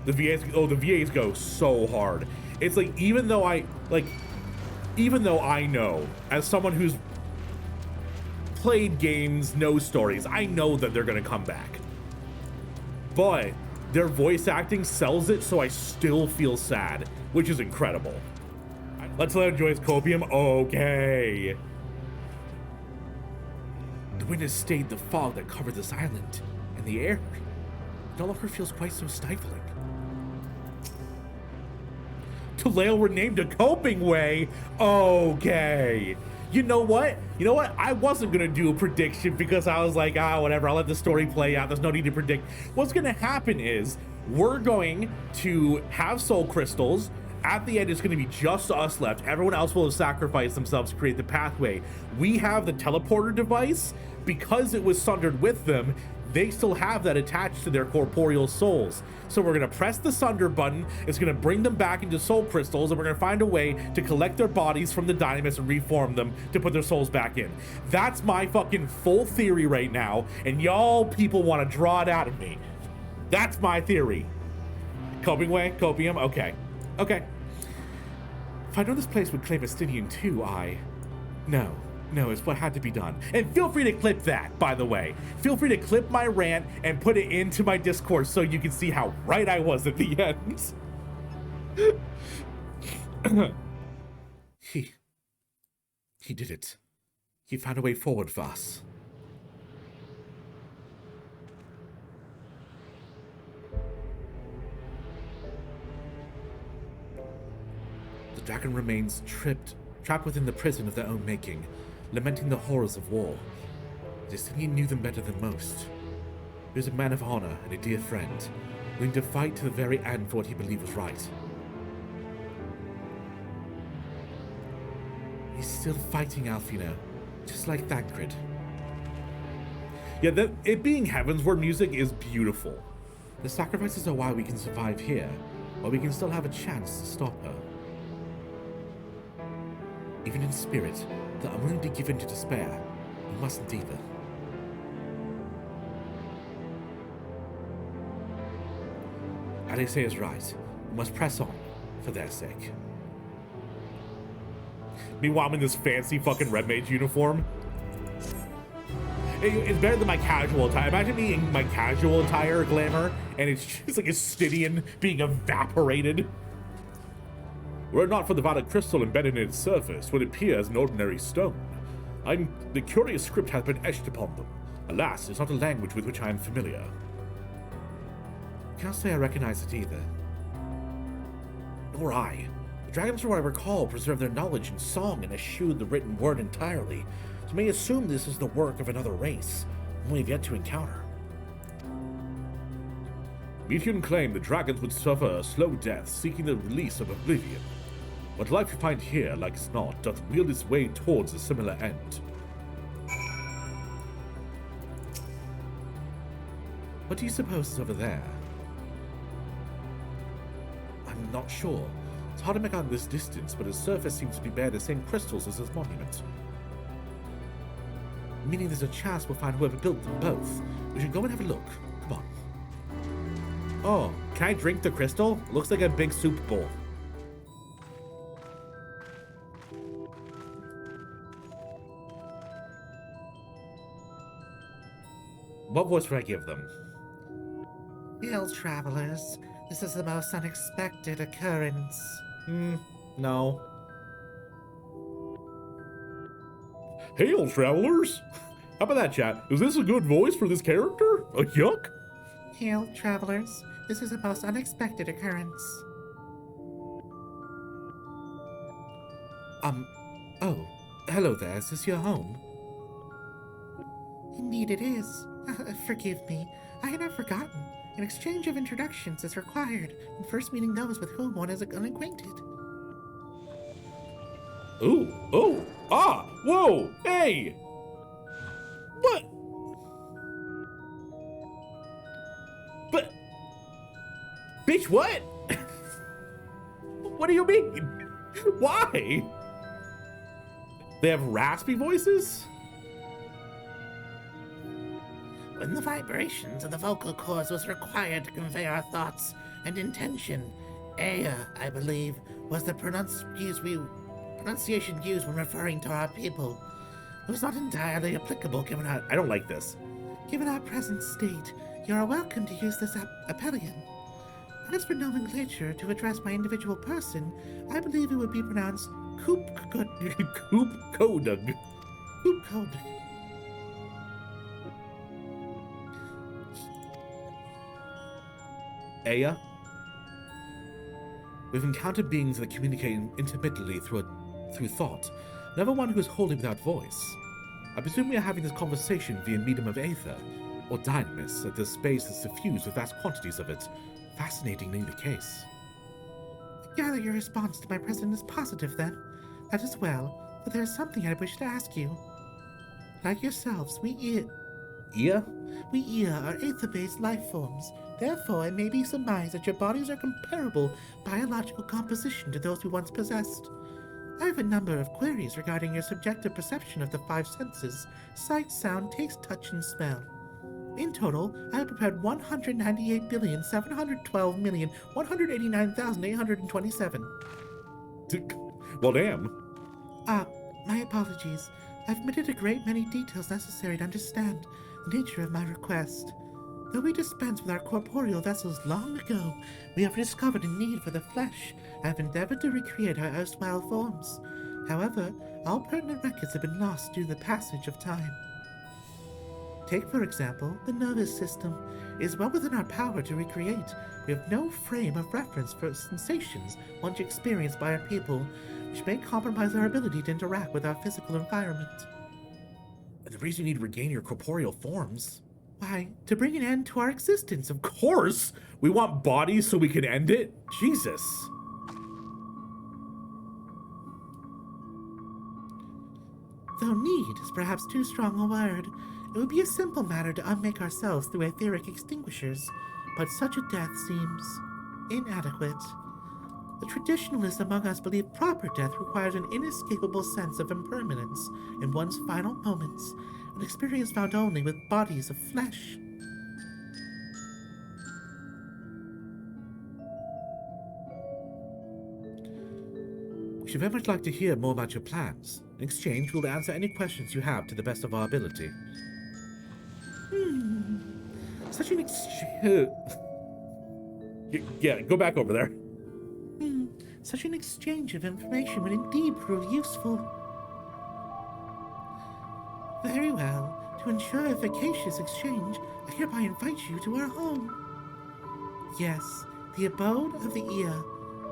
The VAs go so hard. It's like, even though I know, as someone who's played games, knows stories, I know that they're gonna come back. But their voice acting sells it, so I still feel sad, which is incredible. Let's let enjoy his copium. Okay. The wind has stayed the fog that covered this island, and the air no longer feels quite so stifling. Thule were named a coping way. Okay. You know what? I wasn't gonna do a prediction because I was like, whatever, I'll let the story play out. There's no need to predict. What's gonna happen is we're going to have soul crystals. At the end, it's going to be just us left. Everyone else will have sacrificed themselves to create the pathway. We have the teleporter device. Because it was sundered with them, they still have that attached to their corporeal souls. So we're going to press the sunder button. It's going to bring them back into soul crystals, and we're going to find a way to collect their bodies from the dynamis and reform them to put their souls back in. That's my fucking full theory right now, and y'all people want to draw it out of me. That's my theory. Coping way? Copium? Okay. Okay. If I know this place would claim Estinian too, No, it's what had to be done. And feel free to clip that, by the way. Feel free to clip my rant and put it into my Discord so you can see how right I was at the end. He did it. He found a way forward for us. The dragon remains trapped within the prison of their own making, lamenting the horrors of war. Justinian knew them better than most. He was a man of honor and a dear friend, willing to fight to the very end for what he believed was right. He's still fighting, Alfina, just like Thancred. Yeah, it being Heavensward music is beautiful. The sacrifices are why we can survive here, while we can still have a chance to stop her. Even in spirit, they're unwilling to give in to despair. We mustn't either. Alise is right. We must press on, for their sake. Meanwhile, I'm in this fancy fucking Red Mage uniform. It's better than my casual attire. Imagine me in my casual attire glamour, and it's just like a Stydian being evaporated. Were it not for the violet crystal embedded in its surface, would appear as an ordinary stone. The curious script hath been etched upon them. Alas, it's not a language with which I am familiar. Can't say I recognize it either. Nor I. The dragons, from what I recall, preserve their knowledge in song and eschew the written word entirely, so may assume this is the work of another race, whom we have yet to encounter. Meteon claimed the dragons would suffer a slow death, seeking the release of oblivion. What life we find here, like as not, doth wield its way towards a similar end. What do you suppose is over there? I'm not sure. It's hard to make out this distance, but its surface seems to be bear the same crystals as this monument. Meaning there's a chance we'll find whoever built them both. We should go and have a look. Come on. Oh, can I drink the crystal? Looks like a big soup bowl. What voice would I give them? Hail, travelers. This is the most unexpected occurrence. No. Hail, travelers! How about that, chat? Is this a good voice for this character? A yuck? Hail, travelers. This is the most unexpected occurrence. Oh, hello there. Is this your home? Indeed it is. Forgive me. I had not forgotten. An exchange of introductions is required in first meeting those with whom one is unacquainted. Whoa, hey! What? But, bitch, what? What do you mean? Why? They have raspy voices? When the vibrations of the vocal cords was required to convey our thoughts, and intention. Ea, I believe, was the pronunciation used when referring to our people. It was not entirely applicable given our I don't like this. present state. You are welcome to use this appellion. As for nomenclature to address my individual person, I believe it would be pronounced Coop Kodug. Aya? We've encountered beings that communicate intermittently through thought, never one who is wholly without voice. I presume we are having this conversation via medium of aether, or dynamis, that this space is suffused with vast quantities of it. Fascinatingly the case. I gather your response to my present is positive, then. That is well, but there is something I wish to ask you. Like yourselves, we Ea? are aether-based life forms. Therefore, it may be surmised that your bodies are comparable biological composition to those we once possessed. I have a number of queries regarding your subjective perception of the five senses: sight, sound, taste, touch, and smell. In total, I have prepared 198,712,189,827. Well, damn. My apologies. I've omitted a great many details necessary to understand the nature of my request. Though we dispensed with our corporeal vessels long ago, we have discovered a need for the flesh and have endeavored to recreate our erstwhile forms. However, all pertinent records have been lost due to the passage of time. Take, for example, the nervous system. It is well within our power to recreate. We have no frame of reference for sensations once experienced by our people, which may compromise our ability to interact with our physical environment. The reason you need to regain your corporeal forms? Why, to bring an end to our existence, Of course! We want bodies so we can end it? Jesus. Though need is perhaps too strong a word, it would be a simple matter to unmake ourselves through etheric extinguishers, but such a death seems inadequate. The traditionalists among us believe proper death requires an inescapable sense of impermanence in one's final moments, an experience found only with bodies of flesh. We should very much like to hear more about your plans. In exchange, we'll answer any questions you have to the best of our ability. Such an exchange. Yeah, go back over there. Such an exchange of information would indeed prove useful. Very well. To ensure efficacious exchange, I hereby invite you to our home. Yes, the abode of the Ea,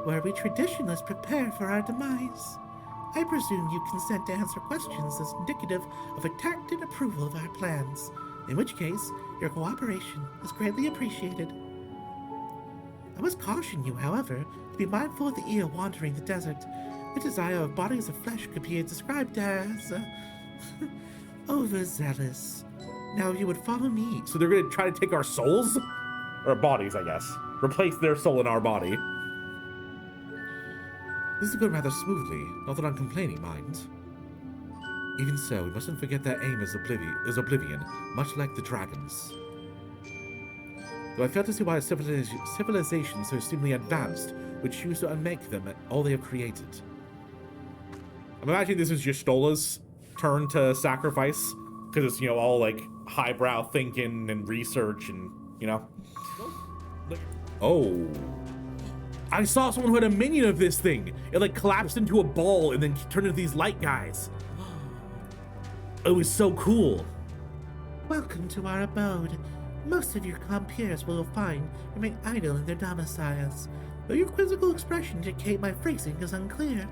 where we traditionalists prepare for our demise. I presume you consent to answer questions as indicative of a tact and approval of our plans, in which case your cooperation is greatly appreciated. I must caution you, however, to be mindful of the Ea wandering the desert. The desire of bodies of flesh could be described as overzealous. Now, if you would follow me. So they're gonna try to take our souls? Or bodies, I guess. Replace their soul in our body. This is going rather smoothly, not that I'm complaining, mind. Even so, we mustn't forget their aim is oblivion, much like the dragons. Though I fail to see why a civilization so extremely advanced would choose to unmake them at all they have created. I'm imagining this is SHTOLA's turn to sacrifice, because it's, all like highbrow thinking and research and, Oh. I saw someone who had a minion of this thing. It like collapsed into a ball and then turned into these light guys. It was so cool. Welcome to our abode. Most of your compeers will find remain idle in their domiciles, though your quizzical expression indicate my phrasing is unclear.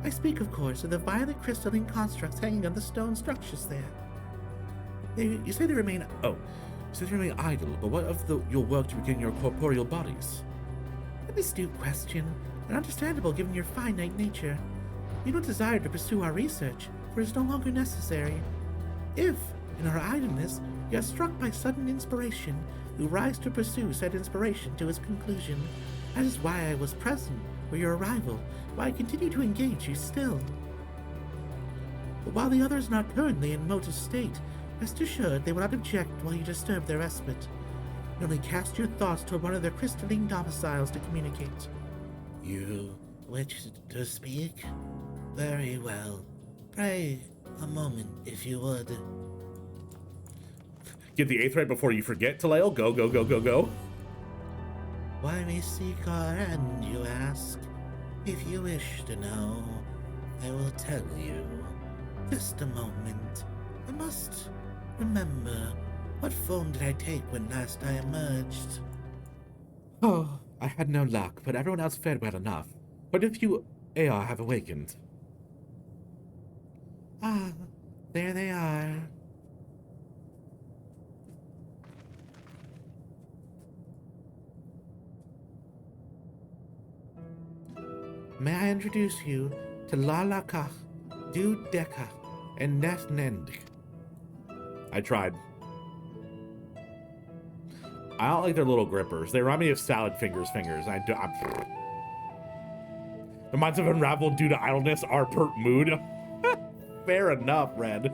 I speak, of course, of the violet crystalline constructs hanging on the stone structures there. You say they remain idle, but what of your work to regain your corporeal bodies? An astute question, and understandable given your finite nature. We don't desire to pursue our research, for it is no longer necessary. If, in our idleness, you are struck by sudden inspiration, you rise to pursue said inspiration to its conclusion. That is why I was present for your arrival, why I continue to engage you still. But while the others are not currently in motive state, rest assured they will not object while you disturb their respite. You only cast your thoughts toward one of their crystalline domiciles to communicate. You wish to speak? Very well. Pray a moment, if you would. Get the 8th right before you forget, Taleo. Go, go, go, go, go. Why we seek our end, you ask? If you wish to know, I will tell you. Just a moment. I must remember, what form did I take when last I emerged? Oh, I had no luck, but everyone else fared well enough. What if you AR have awakened? Ah, there they are. May I introduce you to Lalakach, Dudeka, and Nesnend? I tried. I don't like their little grippers. They remind me of salad fingers. The minds of unraveled due to idleness are pert mood. Fair enough, Red.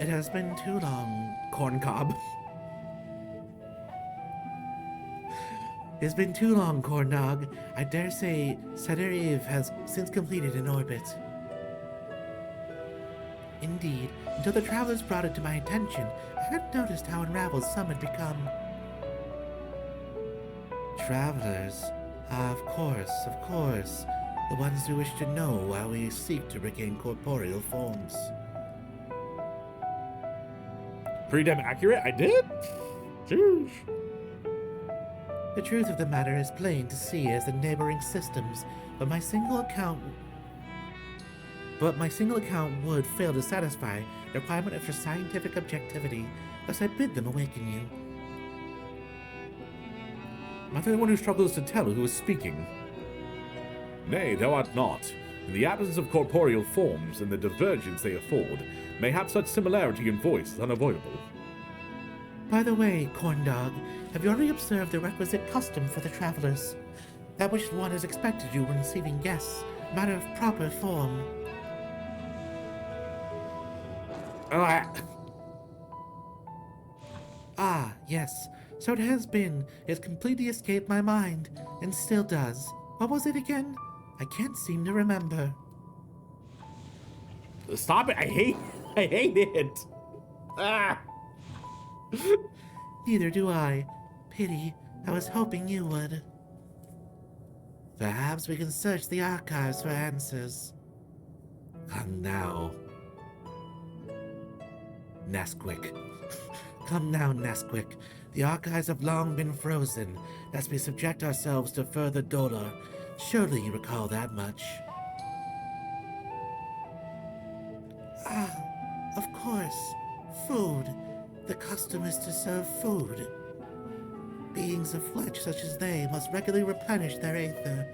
It has been too long, Corn cob. It's been too long, Corn Dog. I dare say Seder Eve has since completed an orbit. Indeed, until the travelers brought it to my attention, I hadn't noticed how unraveled some had become. Travelers? Ah, of course. The ones who wish to know why we seek to regain corporeal forms. Pretty damn accurate. I did? Jeez. The truth of the matter is plain to see as the neighboring systems, but my single account would fail to satisfy the requirement for scientific objectivity, thus I bid them awaken you. Am I the one who struggles to tell who is speaking? Nay, thou art not. In the absence of corporeal forms and the divergence they afford, mayhap such similarity in voice is unavoidable. By the way, Corn Dog, have you already observed the requisite custom for the travelers? That which one is expected to do when receiving guests, a matter of proper form. Ah, yes. So it has been. It's completely escaped my mind, and still does. What was it again? I can't seem to remember. Stop it! I hate it! Ah! Neither do I. Pity. I was hoping you would. Perhaps we can search the archives for answers. Come now. Nesquik. Come now, Nesquik. The archives have long been frozen, lest we subject ourselves to further dolor. Surely you recall that much. Ah, of course. Food. The custom is to serve food. Beings of flesh such as they must regularly replenish their aether.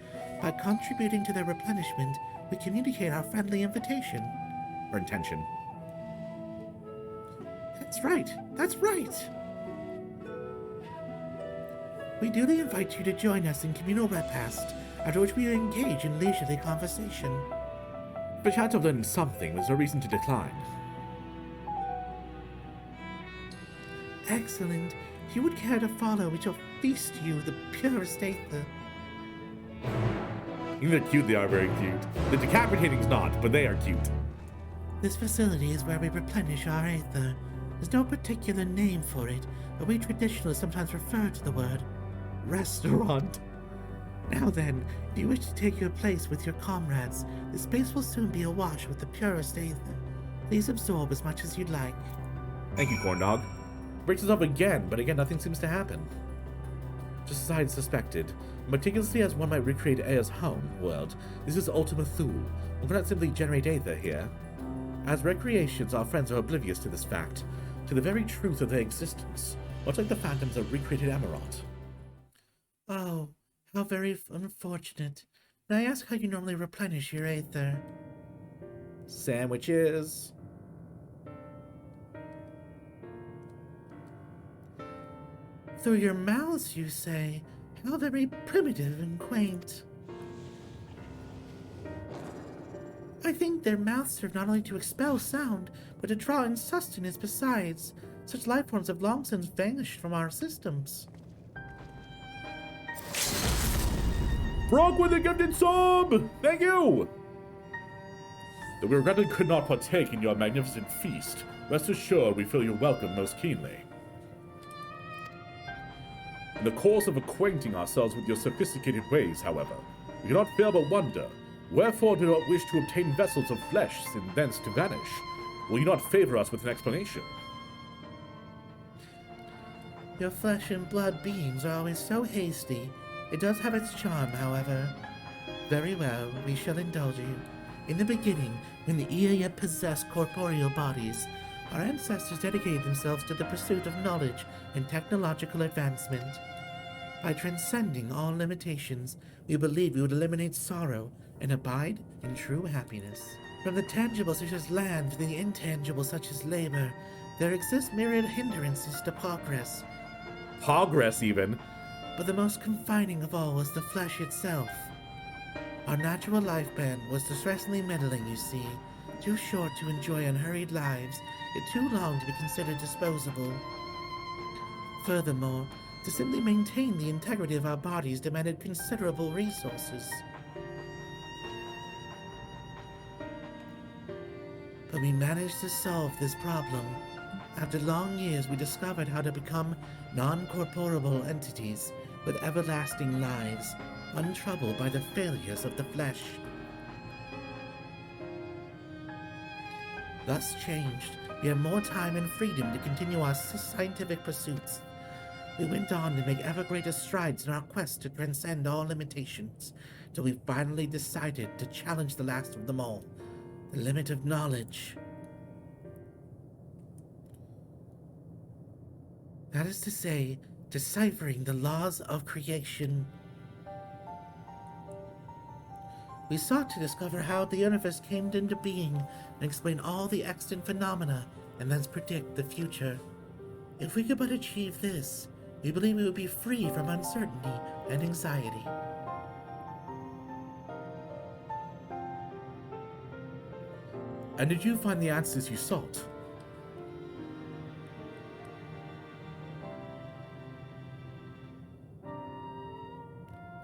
By contributing to their replenishment, we communicate our friendly invitation. Or intention. That's right! We duly invite you to join us in communal repast, after which we will engage in leisurely conversation. If a chance of learning something, there's no reason to decline. Excellent. If you would care to follow, we shall feast you the purest aether. Even they're cute, they are very cute. The decapitating's not, but they are cute. This facility is where we replenish our aether. There's no particular name for it, but we traditionalists sometimes refer to the word restaurant. Now then, if you wish to take your place with your comrades, the space will soon be awash with the purest aether. Please absorb as much as you'd like. Thank you, Corn Dog. Breaks us up again, but again, nothing seems to happen. Just as I had suspected, meticulously as one might recreate Aya's home world, this is Ultima Thule. One cannot simply generate aether here. As recreations, our friends are oblivious to this fact, to the very truth of their existence, much like the phantoms of recreated Emerald. Oh, how very unfortunate. May I ask how you normally replenish your aether? Sandwiches. Through your mouths, you say? How very primitive and quaint. I think their mouths serve not only to expel sound, but to draw in sustenance besides. Such life forms have long since vanished from our systems. Frog with a gifted sub! Thank you! Though we regrettably could not partake in your magnificent feast, rest assured we feel your welcome most keenly. In the course of acquainting ourselves with your sophisticated ways, however, we cannot fail but wonder, wherefore do you not wish to obtain vessels of flesh and thence to vanish? Will you not favor us with an explanation? Your flesh and blood beings are always so hasty. It does have its charm, however. Very well, we shall indulge you. In the beginning, when the Ea possessed corporeal bodies, our ancestors dedicated themselves to the pursuit of knowledge and technological advancement. By transcending all limitations, we believed we would eliminate sorrow and abide in true happiness. From the tangible such as land to the intangible such as labor, there exist myriad hindrances to progress. Progress, even? But the most confining of all was the flesh itself. Our natural lifespan was distressingly middling, you see, too short to enjoy unhurried lives, yet too long to be considered disposable. Furthermore, to simply maintain the integrity of our bodies demanded considerable resources. But we managed to solve this problem. After long years, we discovered how to become non-corporeal entities with everlasting lives, untroubled by the failures of the flesh. Thus changed, we have more time and freedom to continue our scientific pursuits. We went on to make ever greater strides in our quest to transcend all limitations, till we finally decided to challenge the last of them all, the limit of knowledge. That is to say, deciphering the laws of creation. We sought to discover how the universe came into being and explain all the extant phenomena and thence predict the future. If we could but achieve this, we believe we would be free from uncertainty and anxiety. And did you find the answers you sought?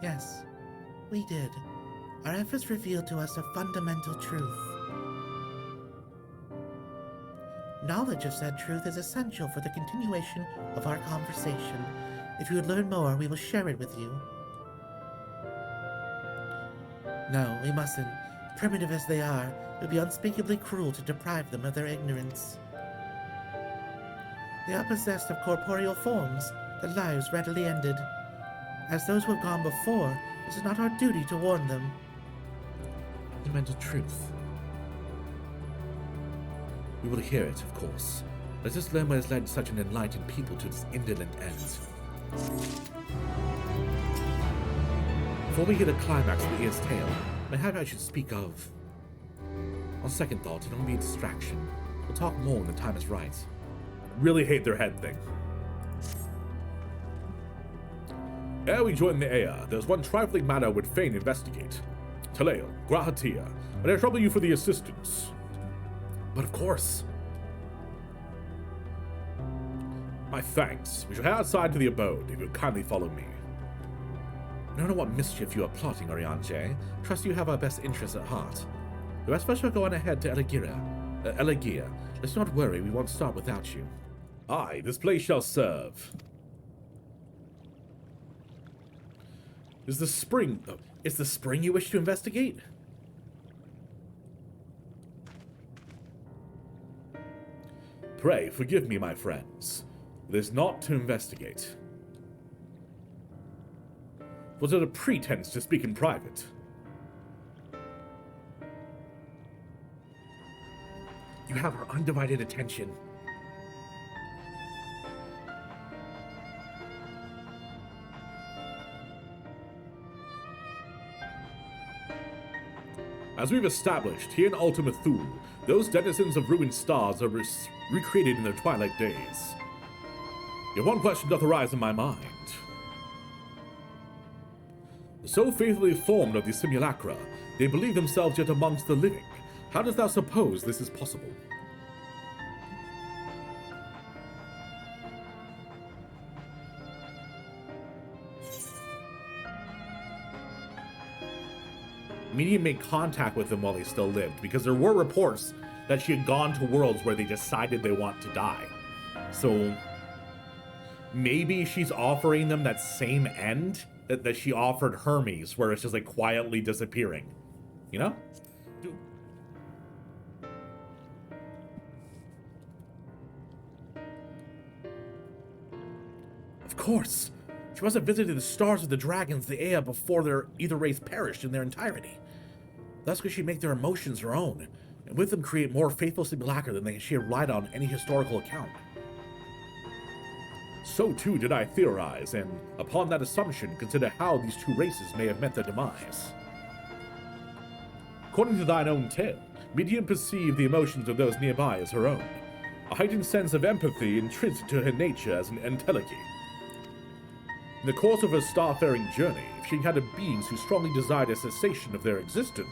Yes, we did. Our efforts revealed to us a fundamental truth. Knowledge of said truth is essential for the continuation of our conversation. If you would learn more, we will share it with you. No, we mustn't. Primitive as they are, it would be unspeakably cruel to deprive them of their ignorance. They are possessed of corporeal forms, their lives readily ended. As those who have gone before, it is not our duty to warn them. Fundamental truth. We will hear it, of course. Let us learn what has led such an enlightened people to this indolent end. Before we get a climax of the ear's tale, mayhap I should speak of... On second thought, it'll be a distraction. We'll talk more when the time is right. I really hate their head thing. Ere we join the Ea, there's one trifling matter I would fain investigate. Thule, Grahatia, may I trouble you for the assistance? But of course. My thanks. We shall head outside to the abode, if you'll kindly follow me. I don't know what mischief you are plotting, Orianche. Trust you have our best interests at heart. The rest of us shall go on ahead to Elegia. Let's not worry, we won't start without you. Aye, this place shall serve. Is the spring you wish to investigate? Pray, forgive me, my friends. It is not to investigate. Was it a pretense to speak in private? You have our undivided attention. As we've established, here in Ultima Thule, those denizens of ruined stars are recreated in their twilight days. Yet one question doth arise in my mind. So faithfully formed are these simulacra, they believe themselves yet amongst the living, How dost thou suppose this is possible? Medium made contact with them while they still lived, because there were reports that she had gone to worlds where they decided they want to die. So maybe she's offering them that same end that she offered Hermes, where it's just like quietly disappearing. You know? Of course. She must have visited the stars of the dragons, the Ea, before either race perished in their entirety. Thus could she make their emotions her own, and with them create more faithful simulacra than she had relied on any historical account. So too did I theorize, and upon that assumption consider how these two races may have met their demise. According to thine own tale, Midian perceived the emotions of those nearby as her own, a heightened sense of empathy intrinsic to her nature as an entelechy. In the course of her starfaring journey, she encountered beings who strongly desired a cessation of their existence.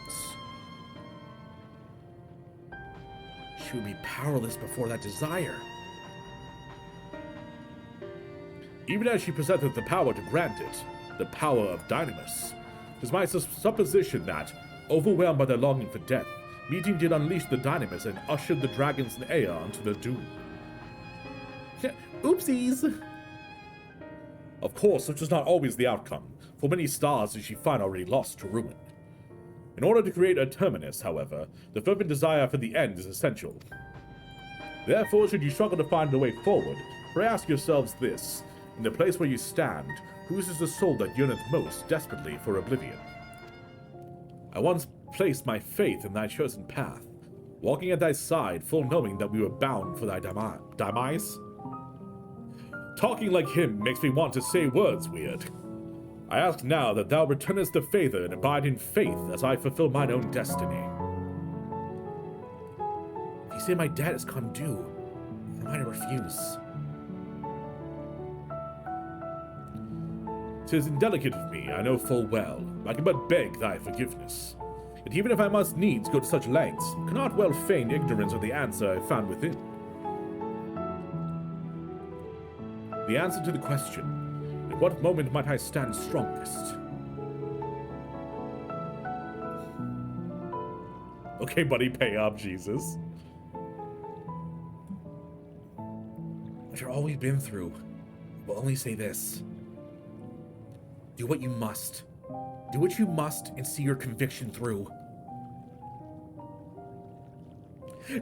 She would be powerless before that desire. Even as she possessed the power to grant it, the power of Dynamis, it is my supposition that, overwhelmed by their longing for death, Meeting did unleash the Dynamis and ushered the dragons and Ea onto their doom. Oopsies! Of course, such was not always the outcome, for many stars did she find already lost to ruin. In order to create a terminus, however, the fervent desire for the end is essential. Therefore, should you struggle to find a way forward, pray ask yourselves this: in the place where you stand, whose is the soul that yearneth most desperately for oblivion? I once placed my faith in thy chosen path, walking at thy side, full knowing that we were bound for thy demise. Talking like him makes me want to say words weird. I ask now that thou returnest the favor and abide in faith as I fulfill mine own destiny. If you say my debt has come due, how am I to refuse? 'Tis indelicate of me, I know full well. I can but beg thy forgiveness. Yet even if I must needs go to such lengths, cannot well feign ignorance of the answer I found within. The answer to the question, at what moment might I stand strongest? Okay, buddy, pay up, Jesus. After all we've been through, we'll only say this. Do what you must. Do what you must and see your conviction through.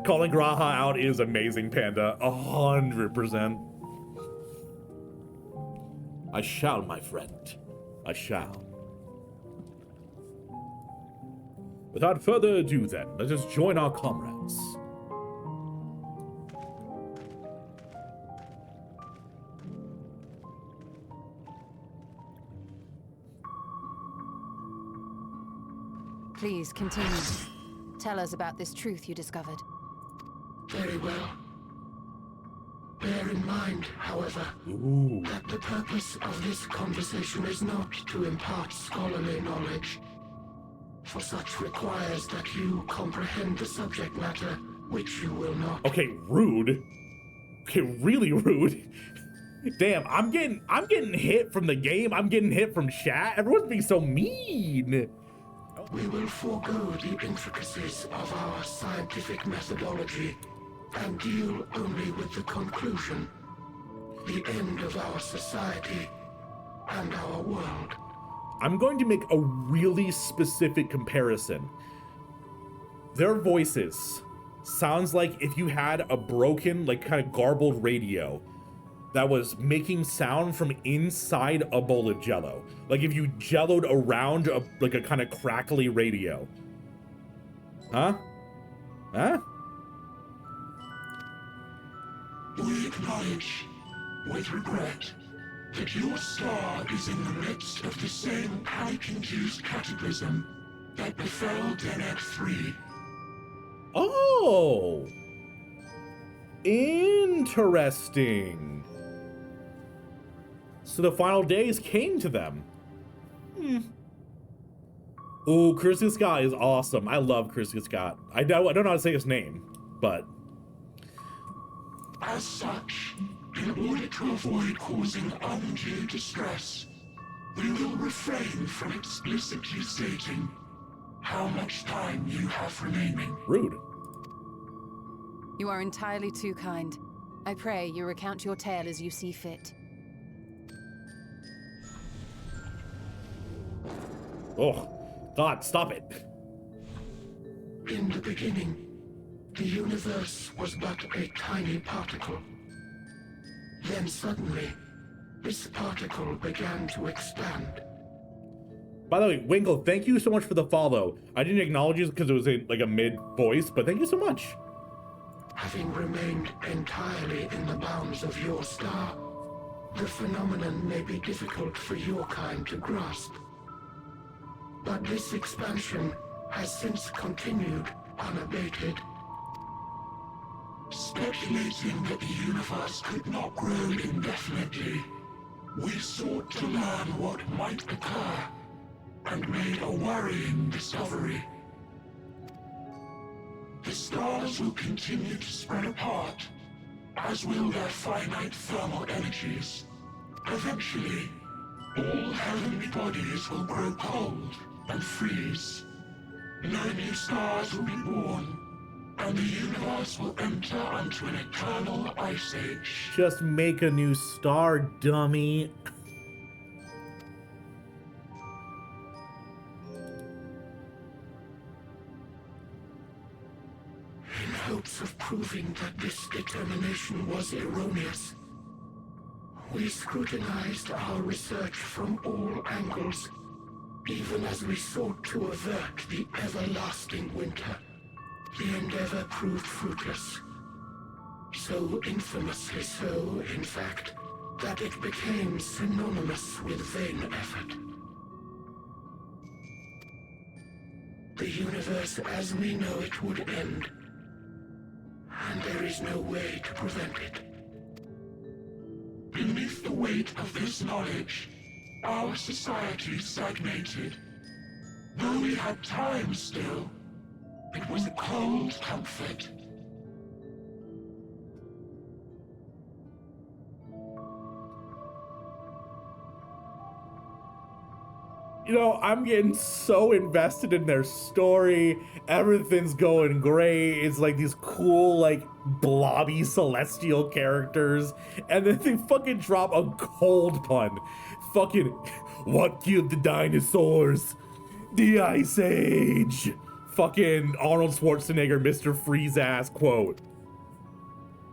Calling Graha out is amazing, Panda. 100%. I shall, my friend. I shall. Without further ado, then, let us join our comrades. Please continue. Tell us about this truth you discovered. Very well. Bear in mind, however, that the purpose of this conversation is not to impart scholarly knowledge, for such requires that you comprehend the subject matter, which you will not. Okay, rude. Okay, really rude. Damn, I'm getting hit from the game. I'm getting hit from chat. Everyone's being so mean. We will forego the intricacies of our scientific methodology and deal only with the conclusion, the end of our society and our world. I'm going to make a really specific comparison. Their voices sounds like if you had a broken, like kind of garbled radio that was making sound from inside a bowl of Jell-O. Like if you jelloed around a kind of crackly radio. Huh? Huh? We acknowledge, with regret, that your star is in the midst of the same panic-induced cataclysm that befell Deneb 3. Oh! Interesting. So the final days came to them. Oh, Christian Scott is awesome. I love Christian Scott. I don't know how to say his name, but... As such, in order to avoid causing undue distress, we will refrain from explicitly stating how much time you have remaining. Rude. You are entirely too kind. I pray you recount your tale as you see fit. Oh, God, stop it. In the beginning, the universe was but a tiny particle. Then suddenly, this particle began to expand. By the way, Winkle, thank you so much for the follow. I didn't acknowledge you because it was like a mid-voice, but thank you so much. Having remained entirely in the bounds of your star, the phenomenon may be difficult for your kind to grasp. But this expansion has since continued unabated. Speculating that the universe could not grow indefinitely, we sought to learn what might occur, and made a worrying discovery. The stars will continue to spread apart, as will their finite thermal energies. Eventually, all heavenly bodies will grow cold and freeze. No new stars will be born, and the universe will enter into an eternal ice age. Just make a new star, dummy. In hopes of proving that this determination was erroneous, we scrutinized our research from all angles, even as we sought to avert the everlasting winter. The endeavor proved fruitless. So infamously so, in fact, that it became synonymous with vain effort. The universe as we know it would end, and there is no way to prevent it. Beneath the weight of this knowledge, our society stagnated. Though we had time still, it was a cold comfort. You know, I'm getting so invested in their story. Everything's going great. It's like these cool, like, blobby celestial characters. And then they fucking drop a cold pun. Fucking, what killed the dinosaurs? The Ice Age. Fucking Arnold Schwarzenegger, Mr. Freeze-ass quote.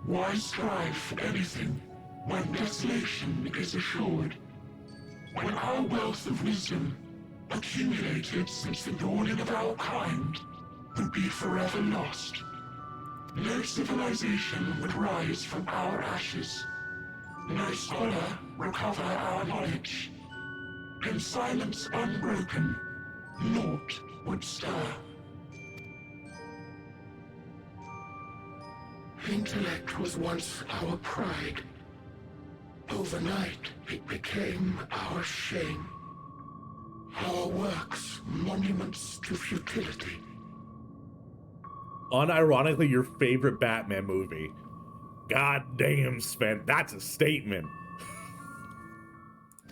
Why strive for anything when desolation is assured? When our wealth of wisdom, accumulated since the dawning of our kind, would be forever lost. No civilization would rise from our ashes. No scholar recover our knowledge. In silence unbroken, naught would stir. Intellect was once our pride. Overnight, it became our shame. Our works, monuments to futility. Unironically, your favorite Batman movie. God damn, Sven, that's a statement.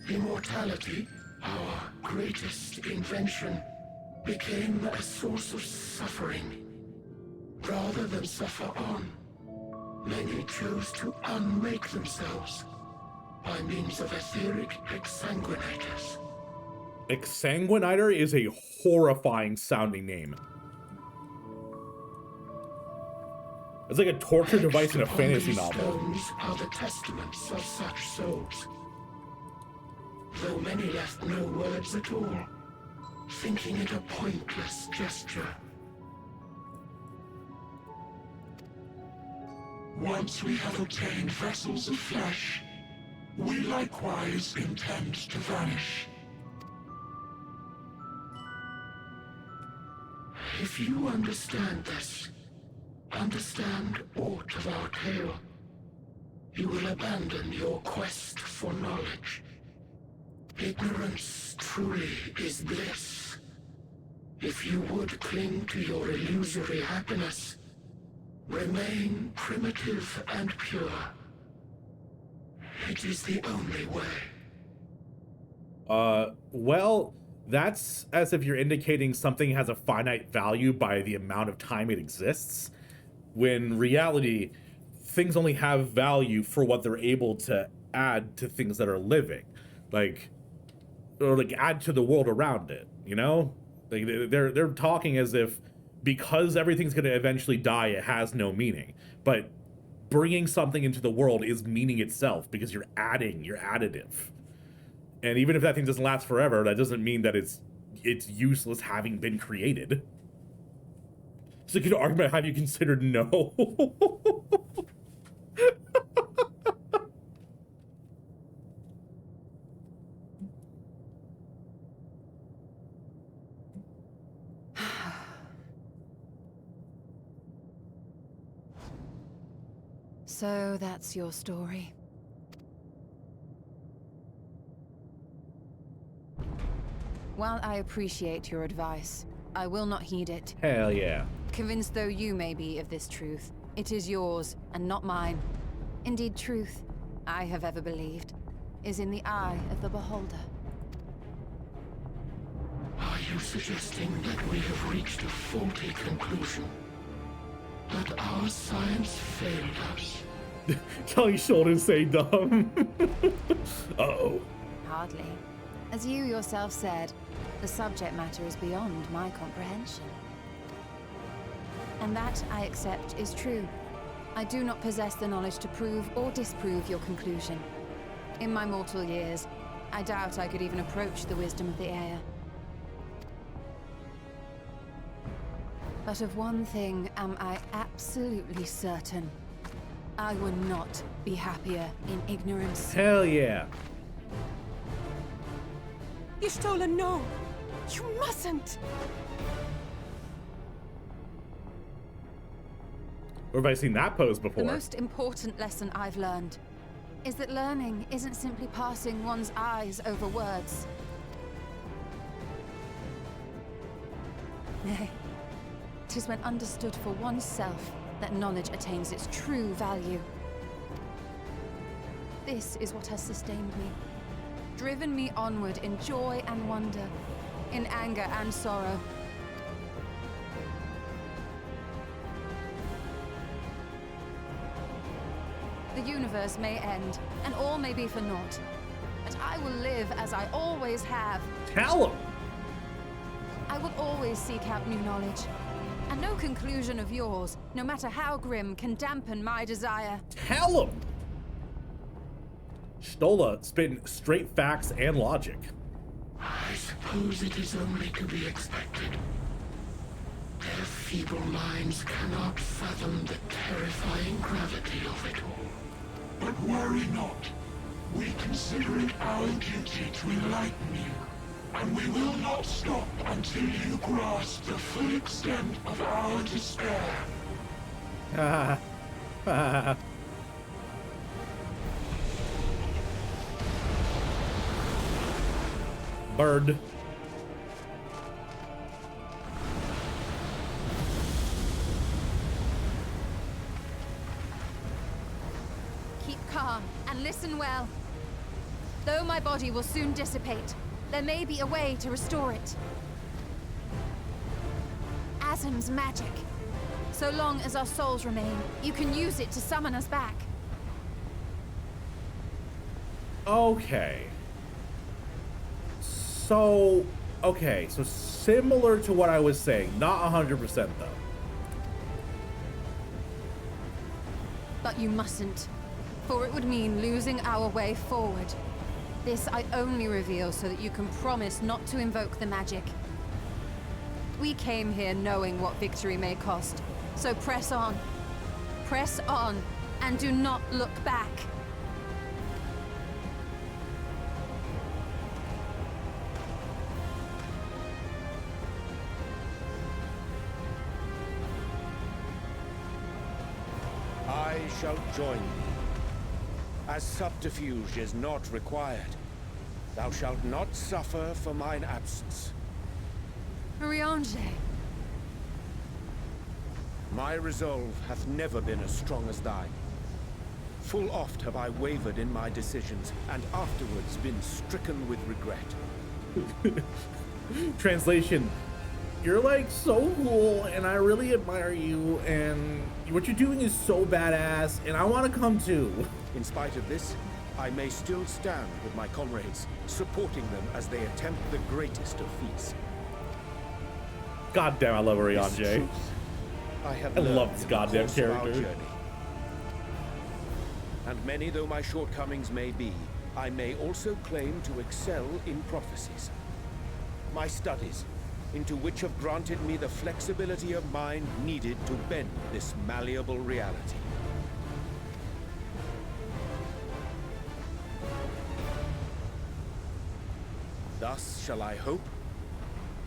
Immortality, our greatest invention, became a source of suffering. Rather than suffer on, many chose to unmake themselves by means of etheric exsanguinators. Exsanguinator is a horrifying sounding name. It's like a torture device in a fantasy novel. Stones are the testaments of such souls. Though many left no words at all, thinking it a pointless gesture. Once we have obtained vessels of flesh, we likewise intend to vanish. If you understand this, understand aught of our tale, you will abandon your quest for knowledge. Ignorance truly is bliss, If you would cling to your illusory happiness, remain primitive and pure. It is the only way. Well, that's as if you're indicating something has a finite value by the amount of time it exists, when reality, things only have value for what they're able to add to things that are living, like, or like add to the world around it, you know? Like they're talking as if because everything's going to eventually die, it has no meaning. But bringing something into the world is meaning itself because you're adding, you're additive. And even if that thing doesn't last forever, that doesn't mean that it's useless having been created. So you could argue about, have you considered no? So that's your story. While I appreciate your advice, I will not heed it. Hell yeah. Convinced though you may be of this truth, it is yours and not mine. Indeed, truth, I have ever believed, is in the eye of the beholder. Are you suggesting that we have reached a faulty conclusion? That our science failed us? Tell your shoulders say dumb. Uh-oh. Hardly. As you yourself said, the subject matter is beyond my comprehension. And that, I accept, is true. I do not possess the knowledge to prove or disprove your conclusion. In my mortal years, I doubt I could even approach the wisdom of the air. But of one thing am I absolutely certain. I would not be happier in ignorance. Hell yeah. SHTOLA, no! You mustn't! Where have I seen that pose before? The most important lesson I've learned is that learning isn't simply passing one's eyes over words. Nay, 'tis when understood for oneself that knowledge attains its true value. This is what has sustained me, driven me onward in joy and wonder, in anger and sorrow. The universe may end, and all may be for naught, but I will live as I always have. Tell him! I will always seek out new knowledge, and no conclusion of yours, no matter how grim, can dampen my desire. Tell him! SHTOLA spitting straight facts and logic. I suppose it is only to be expected. Their feeble minds cannot fathom the terrifying gravity of it all. But worry not. We consider it our duty to enlighten you, and we will not stop until you grasp the full extent of our despair. Bird. Keep calm and listen well. Though my body will soon dissipate, there may be a way to restore it. Asm's magic. So long as our souls remain, you can use it to summon us back. Okay. So similar to what I was saying, not 100% though. But you mustn't, for it would mean losing our way forward. This I only reveal so that you can promise not to invoke the magic. We came here knowing what victory may cost, so press on, and do not look back. I shall join thee. As subterfuge is not required, thou shalt not suffer for mine absence. Riange. My resolve hath never been as strong as thine. Full oft have I wavered in my decisions, and afterwards been stricken with regret. Translation: you're like so cool, and I really admire you, and what you're doing is so badass, and I want to come too. In spite of this, I may still stand with my comrades, supporting them as they attempt the greatest of feats. God damn, I love This Riange. truth I have I learned love this in the goddamn course of our character. journey. And many though my shortcomings may be, I may also claim to excel in prophecies. My studies, into which have granted me the flexibility of mind needed to bend this malleable reality. Thus shall I hope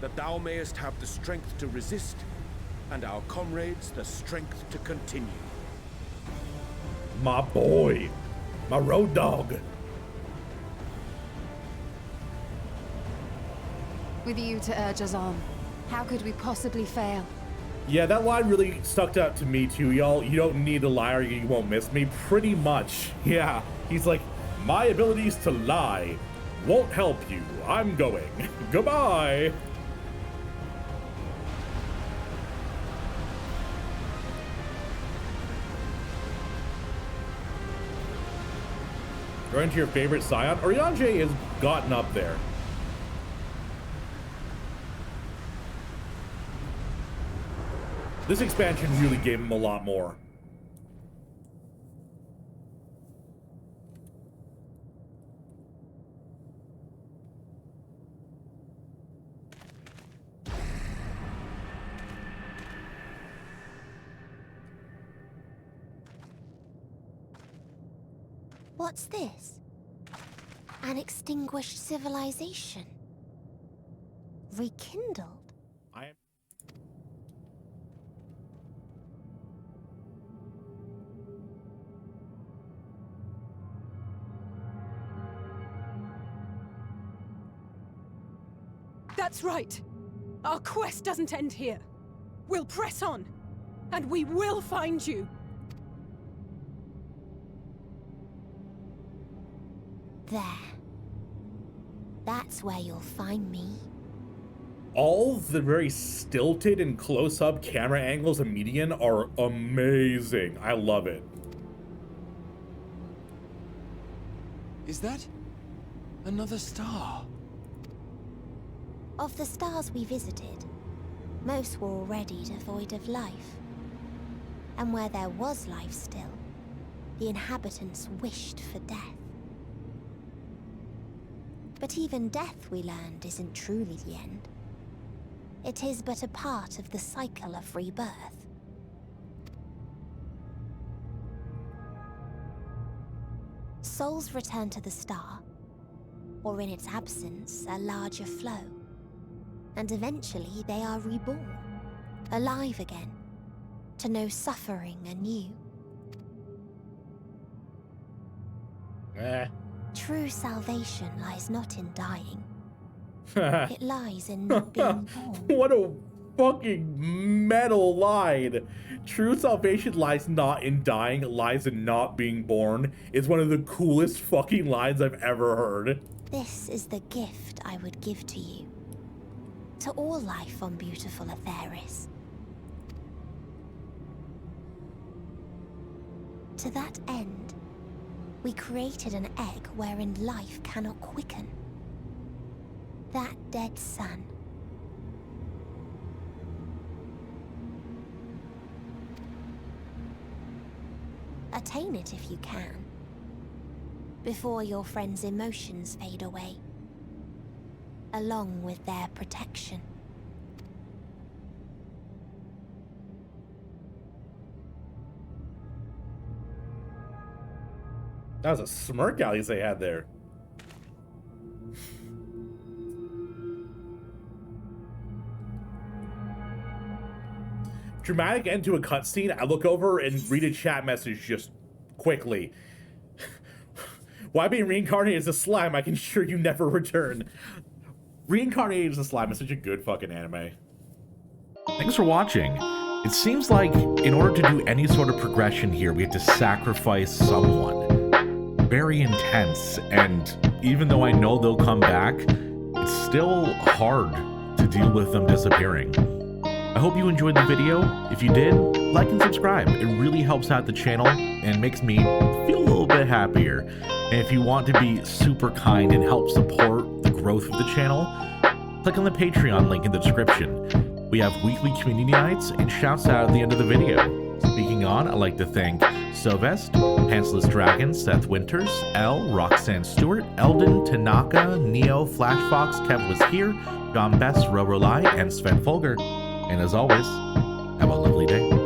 that thou mayest have the strength to resist, and our comrades the strength to continue. My boy, my road dog. With you to urge us on, how could we possibly fail? Yeah, that line really stuck out to me too, y'all. You don't need to lie or you won't miss me. Pretty much. Yeah, he's like, my abilities to lie won't help you. I'm going. Goodbye. Going to your favorite scion? Riange has gotten up there. This expansion really gave him a lot more. What's this? An extinguished civilization. Rekindled. I am. That's right. Our quest doesn't end here. We'll press on, and we will find you. There. That's where you'll find me. All the very stilted and close-up camera angles of Median are amazing. I love it. Is that another star? Of the stars we visited, most were already devoid of life. And where there was life still, the inhabitants wished for death. But even death, we learned, isn't truly the end. It is but a part of the cycle of rebirth. Souls return to the star, or in its absence, a larger flow. And eventually they are reborn, alive again, to know suffering anew. True salvation lies not in dying. It lies in not being born. What a fucking metal line. True salvation lies not in dying, it lies in not being born. It's one of the coolest fucking lines I've ever heard. This is the gift I would give to you. To all life on beautiful Atheris. To that end, we created an egg wherein life cannot quicken. That dead sun. Attain it if you can, before your friends' emotions fade away, along with their protection. That was a smirk Alice they had there. Dramatic end to a cutscene. I look over and read a chat message just quickly. Why being reincarnated as a slime? I can assure you never return. Reincarnated as a Slime is such a good fucking anime. Thanks for watching. It seems like in order to do any sort of progression here, we have to sacrifice someone. Very intense, and even though I know they'll come back, it's still hard to deal with them disappearing. I hope you enjoyed the video. If you did, like and subscribe. It really helps out the channel and makes me feel a little bit happier. And if you want to be super kind and help support the growth of the channel, click on the Patreon link in the description. We have weekly community nights and shouts out at the end of the video. Speaking on, I'd like to thank Sylvest, Pantsless Dragon, Seth Winters, Elle, Roxanne Stewart, Eldon, Tanaka, Neo, Flashfox, Kev Was Here, John Best, Rorolai, and Sven Folger. And as always, have a lovely day.